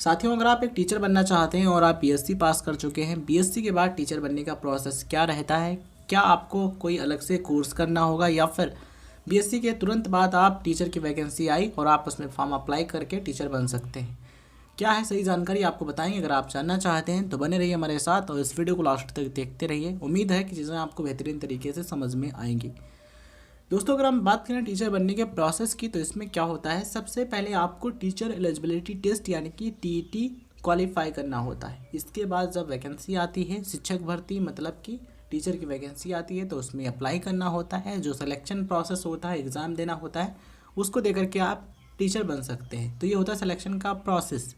साथियों, अगर आप एक टीचर बनना चाहते हैं और आप बीएससी पास कर चुके हैं, बीएससी के बाद टीचर बनने का प्रोसेस क्या रहता है, क्या आपको कोई अलग से कोर्स करना होगा या फिर बीएससी के तुरंत बाद आप टीचर की वैकेंसी आई और आप उसमें फॉर्म अप्लाई करके टीचर बन सकते हैं, क्या है सही जानकारी आपको बताएंगे। अगर आप जानना चाहते हैं तो बने रहिए हमारे साथ और इस वीडियो को लास्ट तक देखते रहिए। उम्मीद है कि चीज़ें आपको बेहतरीन तरीके से समझ में आएंगी। दोस्तों, अगर हम बात करें टीचर बनने के प्रोसेस की तो इसमें क्या होता है, सबसे पहले आपको टीचर एलिजिबिलिटी टेस्ट यानी कि टीईटी क्वालिफाई करना होता है। इसके बाद जब वैकेंसी आती है, शिक्षक भर्ती मतलब कि टीचर की वैकेंसी आती है, तो उसमें अप्लाई करना होता है। जो सिलेक्शन प्रोसेस होता है, एग्ज़ाम देना होता है, उसको दे करके आप टीचर बन सकते हैं। तो ये होता है सिलेक्शन का प्रोसेस।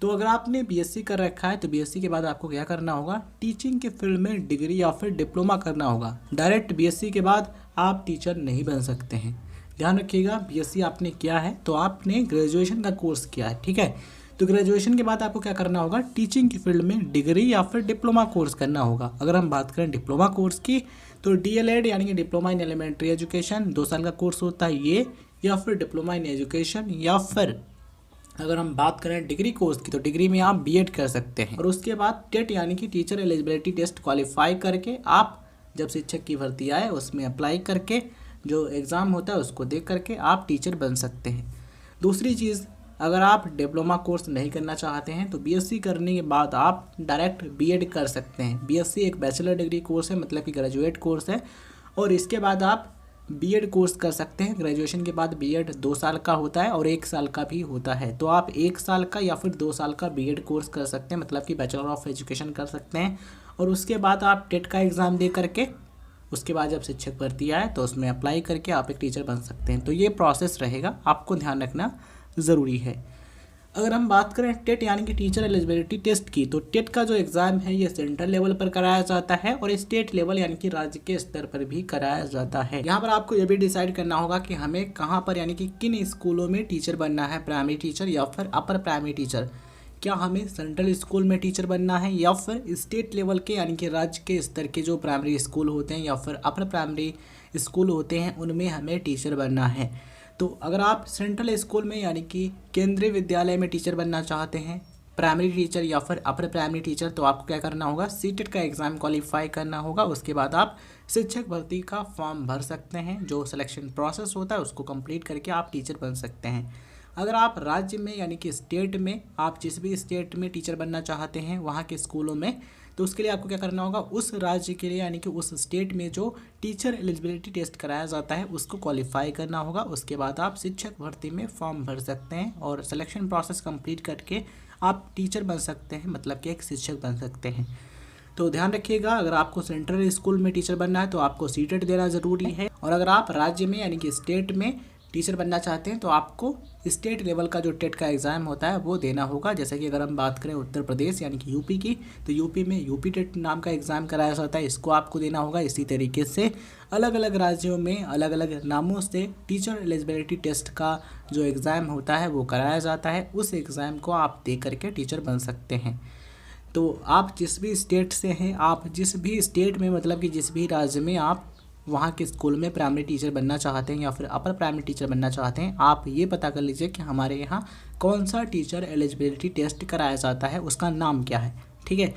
तो अगर आपने बीएससी कर रखा है तो बीएससी के बाद आपको क्या करना होगा, टीचिंग के फील्ड में डिग्री या फिर डिप्लोमा करना होगा। डायरेक्ट बीएससी के बाद आप टीचर नहीं बन सकते हैं। ध्यान रखिएगा, बीएससी आपने किया है तो आपने ग्रेजुएशन का कोर्स किया है, ठीक है। तो ग्रेजुएशन के बाद आपको क्या करना होगा, टीचिंग के फील्ड में डिग्री या फिर डिप्लोमा कोर्स करना होगा। अगर हम बात करें डिप्लोमा कोर्स की तो डीएलएड यानी कि डिप्लोमा इन एलिमेंट्री एजुकेशन 2 साल का कोर्स होता है ये, या फिर डिप्लोमा इन एजुकेशन, या फिर अगर हम बात करें डिग्री कोर्स की तो डिग्री में आप बीएड कर सकते हैं। और उसके बाद टेट यानी कि टीचर एलिजिबिलिटी टेस्ट क्वालिफाई करके आप जब शिक्षक की भर्ती आए उसमें अप्लाई करके जो एग्ज़ाम होता है उसको देख करके आप टीचर बन सकते हैं। दूसरी चीज़, अगर आप डिप्लोमा कोर्स नहीं करना चाहते हैं तो बीएससी करने के बाद आप डायरेक्ट बीएड कर सकते हैं। बीएससी एक बैचलर डिग्री कोर्स है, मतलब कि ग्रेजुएट कोर्स है, और इसके बाद आप बीएड कोर्स कर सकते हैं। ग्रेजुएशन के बाद बीएड 2 साल का होता है और 1 साल का भी होता है। तो आप 1 साल का या फिर 2 साल का बीएड कोर्स कर सकते हैं, मतलब कि बैचलर ऑफ एजुकेशन कर सकते हैं। और उसके बाद आप टेट का एग्ज़ाम दे करके उसके बाद जब शिक्षक भर्ती आए तो उसमें अप्लाई करके आप एक टीचर बन सकते हैं। तो ये प्रोसेस रहेगा, आपको ध्यान रखना ज़रूरी है। अगर हम बात करें टेट यानी कि टीचर एलिजिबिलिटी टेस्ट की, तो टेट का जो एग्ज़ाम है ये सेंट्रल लेवल पर कराया जाता है और स्टेट लेवल यानी कि राज्य के स्तर पर भी कराया जाता है। यहाँ पर आपको ये भी डिसाइड करना होगा कि हमें कहाँ पर यानी कि किन स्कूलों में टीचर बनना है, प्राइमरी टीचर या फिर अपर प्राइमरी टीचर। क्या हमें सेंट्रल स्कूल में टीचर बनना है या फिर स्टेट लेवल के यानी कि राज्य के स्तर के जो प्राइमरी स्कूल होते हैं या फिर अपर प्राइमरी स्कूल होते हैं उनमें हमें टीचर बनना है। तो अगर आप सेंट्रल स्कूल में यानी कि केंद्रीय विद्यालय में टीचर बनना चाहते हैं, प्राइमरी टीचर या फिर अपर प्राइमरी टीचर, तो आपको क्या करना होगा, सीटेट का एग्ज़ाम क्वालिफाई करना होगा। उसके बाद आप शिक्षक भर्ती का फॉर्म भर सकते हैं। जो सिलेक्शन प्रोसेस होता है उसको कंप्लीट करके आप टीचर बन सकते हैं। अगर आप राज्य में यानी कि स्टेट में, आप जिस भी स्टेट में टीचर बनना चाहते हैं वहाँ के स्कूलों में, तो उसके लिए आपको क्या करना होगा, उस राज्य के लिए यानी कि उस स्टेट में जो टीचर एलिजिबिलिटी टेस्ट कराया जाता है उसको क्वालिफाई करना होगा। उसके बाद आप शिक्षक भर्ती में फॉर्म भर सकते हैं और सिलेक्शन प्रोसेस कंप्लीट करके आप टीचर बन सकते हैं, मतलब कि एक शिक्षक बन सकते हैं। तो ध्यान रखिएगा, अगर आपको सेंट्रल स्कूल में टीचर बनना है तो आपको सीटेट देना ज़रूरी है। और अगर आप राज्य में यानी कि स्टेट में टीचर बनना चाहते हैं तो आपको स्टेट लेवल का जो टेट का एग्ज़ाम होता है वो देना होगा। जैसे कि अगर हम बात करें उत्तर प्रदेश यानी कि यूपी की, तो यूपी में यूपी टेट नाम का एग्ज़ाम कराया जाता है, इसको आपको देना होगा। इसी तरीके से अलग अलग राज्यों में अलग अलग नामों से टीचर एलिजिबिलिटी टेस्ट का जो एग्ज़ाम होता है वो कराया जाता है। उस एग्ज़ाम को आप दे करके टीचर बन सकते हैं। तो आप जिस भी स्टेट से हैं, आप जिस भी स्टेट में मतलब कि जिस भी राज्य में आप वहाँ के स्कूल में प्राइमरी टीचर बनना चाहते हैं या फिर अपर प्राइमरी टीचर बनना चाहते हैं, आप ये पता कर लीजिए कि हमारे यहाँ कौन सा टीचर एलिजिबिलिटी टेस्ट कराया जाता है, उसका नाम क्या है, ठीक है।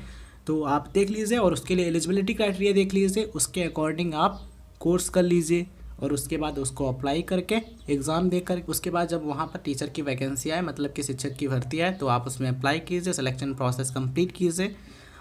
तो आप देख लीजिए और उसके लिए एलिजिबिलिटी क्राइटेरिया देख लीजिए, उसके अकॉर्डिंग आप कोर्स कर लीजिए और उसके बाद उसको अप्लाई करके एग्ज़ाम देकर उसके बाद जब वहाँ पर टीचर की वैकेंसी आए, मतलब कि शिक्षक की भर्ती आए, तो आप उसमें अप्लाई कीजिए, सिलेक्शन प्रोसेस कंप्लीट कीजिए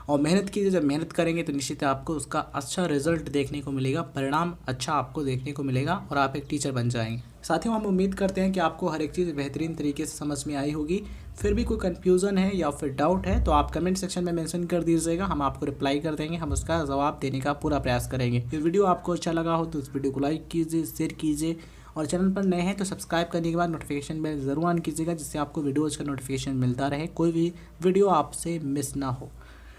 और मेहनत कीजिए। जब मेहनत करेंगे तो निश्चित आपको उसका अच्छा रिजल्ट देखने को मिलेगा, परिणाम अच्छा आपको देखने को मिलेगा और आप एक टीचर बन जाएंगे। साथियों, हम उम्मीद करते हैं कि आपको हर एक चीज़ बेहतरीन तरीके से समझ में आई होगी। फिर भी कोई कन्फ्यूज़न है या फिर डाउट है तो आप कमेंट सेक्शन में मेंशन कर दीजिएगा, हम आपको रिप्लाई कर देंगे, हम उसका जवाब देने का पूरा प्रयास करेंगे। ये वीडियो आपको अच्छा लगा हो तो इस वीडियो को लाइक कीजिए, शेयर कीजिए और चैनल पर नए हैं तो सब्सक्राइब करने के बाद नोटिफिकेशन बेल ज़रूर ऑन कीजिएगा, जिससे आपको वीडियोज़ का नोटिफिकेशन मिलता रहे, कोई भी वीडियो आपसे मिस ना हो।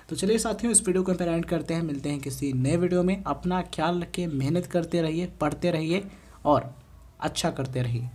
तो चलिए साथियों, इस वीडियो को एंड करते हैं, मिलते हैं किसी नए वीडियो में। अपना ख्याल रखिए, मेहनत करते रहिए, पढ़ते रहिए और अच्छा करते रहिए।